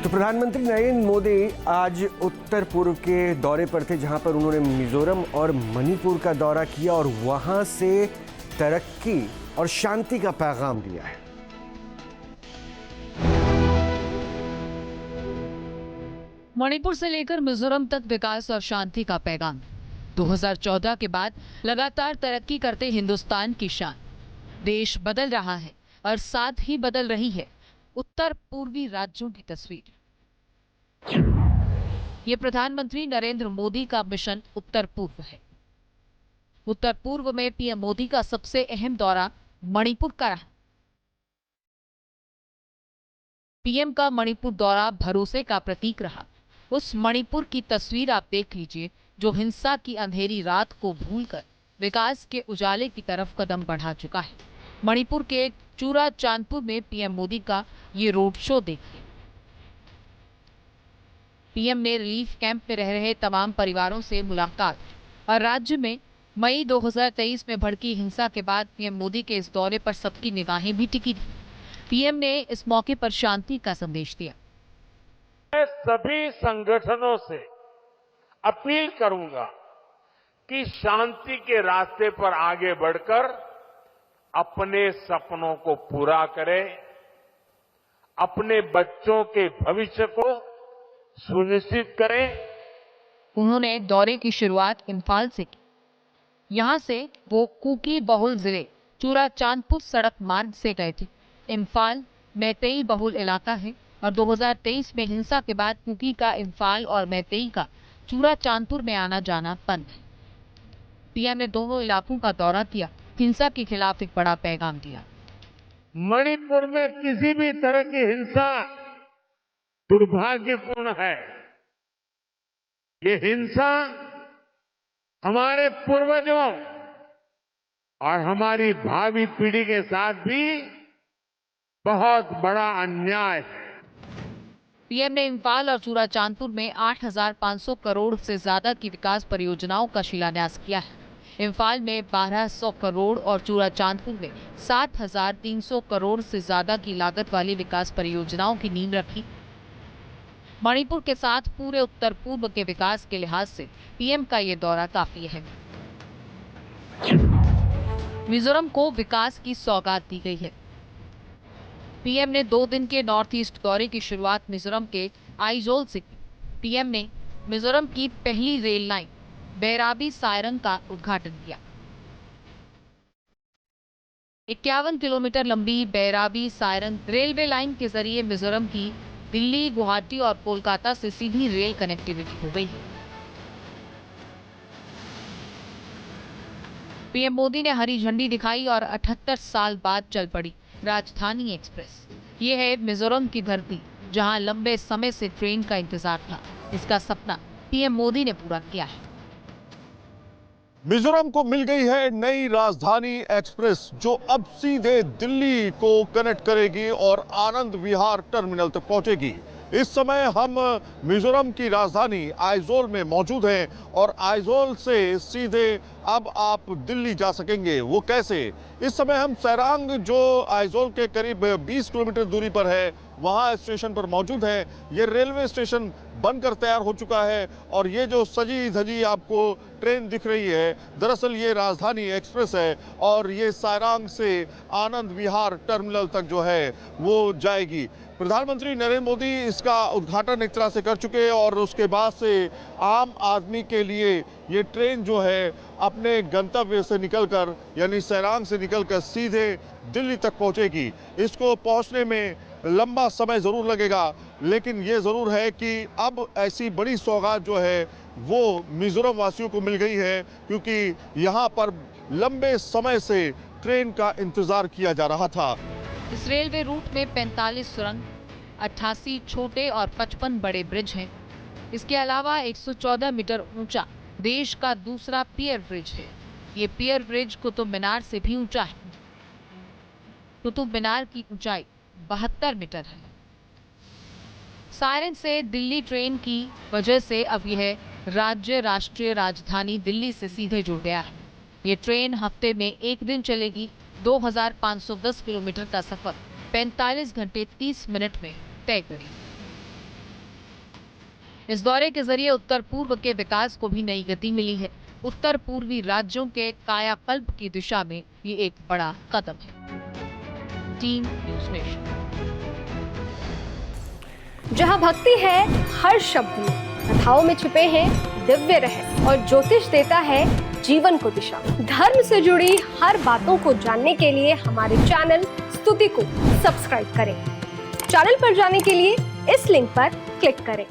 तो प्रधानमंत्री नरेंद्र मोदी आज उत्तर पूर्व के दौरे पर थे, जहां पर उन्होंने मिजोरम और मणिपुर का दौरा किया और वहां से तरक्की और शांति का पैगाम दिया है। मणिपुर से लेकर मिजोरम तक विकास और शांति का पैगाम। 2014 के बाद लगातार तरक्की करते हिंदुस्तान की शान। देश बदल रहा है और साथ ही बदल रही है उत्तर पूर्वी राज्यों की तस्वीर। ये प्रधानमंत्री नरेंद्र मोदी का मिशन उत्तर पूर्व है। उत्तर पूर्व में पीएम मोदी का सबसे अहम दौरा मणिपुर का रहा। पीएम का मणिपुर दौरा भरोसे का प्रतीक रहा। उस मणिपुर की तस्वीर आप देख लीजिए, जो हिंसा की अंधेरी रात को भूलकर विकास के उजाले की तरफ कदम बढ़ा चुका है। मणिपुर के चूरा चांदपुर में पीएम मोदी का ये रोड शो देखिए। पीएम ने रिलीफ कैंप में रह रहे तमाम परिवारों से मुलाकात और राज्य में मई 2023 में भड़की हिंसा के बाद पीएम मोदी के इस दौरे पर सबकी निगाहें भी टिकी थी। पीएम ने इस मौके पर शांति का संदेश दिया। मैं सभी संगठनों से अपील करूंगा कि शांति के रास्ते पर आगे बढ़कर अपने सपनों को पूरा करें, अपने बच्चों के भविष्य को सुनिश्चित करें। उन्होंने दौरे की शुरुआत इम्फाल से की। यहां से वो कुकी बहुल जिले चूरा चांदपुर सड़क मार्ग से गए थे। इम्फाल मैतेई बहुल इलाका है और 2023 में हिंसा के बाद कुकी का इम्फाल और मैतेई का चूरा चांदपुर में आना जाना बंद है। पीएम ने दोनों इलाकों का दौरा किया, हिंसा के खिलाफ एक बड़ा पैगाम दिया। मणिपुर में किसी भी तरह की हिंसा दुर्भाग्यपूर्ण है। ये हिंसा हमारे पूर्वजों और हमारी भावी पीढ़ी के साथ भी बहुत बड़ा अन्याय है। पीएम ने इम्फाल और चूरा चांदपुर में 8,500 करोड़ से ज्यादा की विकास परियोजनाओं का शिलान्यास किया है। इम्फाल में 1,200 करोड़ और चूरा चांदपुर में 7,300 करोड़ से ज्यादा की लागत वाली विकास परियोजनाओं की नींव रखी। मणिपुर के साथ पूरे उत्तर पूर्व के विकास के लिहाज से पीएम का ये दौरा काफी है। मिजोरम को विकास की सौगात दी गई है। पीएम ने 2 दिन के नॉर्थ ईस्ट दौरे की शुरुआत मिजोरम के आइजोल से की। पीएम ने मिजोरम की पहली रेल लाइन बैराबी सायरंग का उद्घाटन किया। 51 किलोमीटर लंबी बैराबी सायरंग रेलवे लाइन के जरिए मिजोरम की दिल्ली, गुवाहाटी और कोलकाता से सीधी रेल कनेक्टिविटी हो गई है। पीएम मोदी ने हरी झंडी दिखाई और 78 साल बाद चल पड़ी राजधानी एक्सप्रेस। ये है मिजोरम की धरती, जहां लंबे समय से ट्रेन का इंतजार था। इसका सपना पीएम मोदी ने पूरा किया है। मिजोरम को मिल गई है नई राजधानी एक्सप्रेस, जो अब सीधे दिल्ली को कनेक्ट करेगी और आनंद विहार टर्मिनल तक पहुंचेगी। इस समय हम मिजोरम की राजधानी आइजोल में मौजूद हैं और आइजोल से सीधे अब आप दिल्ली जा सकेंगे। वो कैसे? इस समय हम सैरांग, जो आइजोल के करीब 20 किलोमीटर दूरी पर है, वहाँ स्टेशन पर मौजूद है। ये रेलवे स्टेशन बनकर तैयार हो चुका है और ये जो सजी धजी आपको ट्रेन दिख रही है, दरअसल ये राजधानी एक्सप्रेस है और ये सैरांग से आनंद विहार टर्मिनल तक जो है वो जाएगी। प्रधानमंत्री नरेंद्र मोदी इसका उद्घाटन एक तरह से कर चुके हैं और उसके बाद से आम आदमी के लिए ये ट्रेन जो है अपने गंतव्य से निकलकर, यानी सैरांग से निकलकर सीधे दिल्ली तक पहुंचेगी। इसको पहुंचने में लंबा समय जरूर लगेगा, लेकिन ये जरूर है कि अब ऐसी बड़ी सौगात जो है वो मिजोरम वासियों को मिल गई है, क्योंकि यहाँ पर लंबे समय से ट्रेन का इंतजार किया जा रहा था। इस रेलवे रूट में 45 सुरंग, 88 छोटे और 55 बड़े ब्रिज हैं। इसके अलावा 114 मीटर ऊंचा देश का दूसरा पियर ब्रिज है। ये पियर ब्रिज कुतुब मीनार से भी ऊंचा है। कुतुब मीनार की ऊंचाई 72 मीटर है। सायरन से दिल्ली ट्रेन की वजह से अब यह राज्य राष्ट्रीय राजधानी दिल्ली से सीधे जुड़ गया है। ये ट्रेन हफ्ते में एक दिन चलेगी। 2,510 किलोमीटर का सफर 45 घंटे 30 मिनट में तय करेगी। इस दौरे के जरिए उत्तर पूर्व के विकास को भी नई गति मिली है। उत्तर पूर्वी राज्यों के कायाकल्प की दिशा में ये एक बड़ा कदम है। Team news nation. जहां भक्ति है हर शब्द में, कथाओं में छुपे हैं दिव्य रहस्य और ज्योतिष देता है जीवन को दिशा। धर्म से जुड़ी हर बातों को जानने के लिए हमारे चैनल स्तुति को सब्सक्राइब करें। चैनल पर जाने के लिए इस लिंक पर क्लिक करें।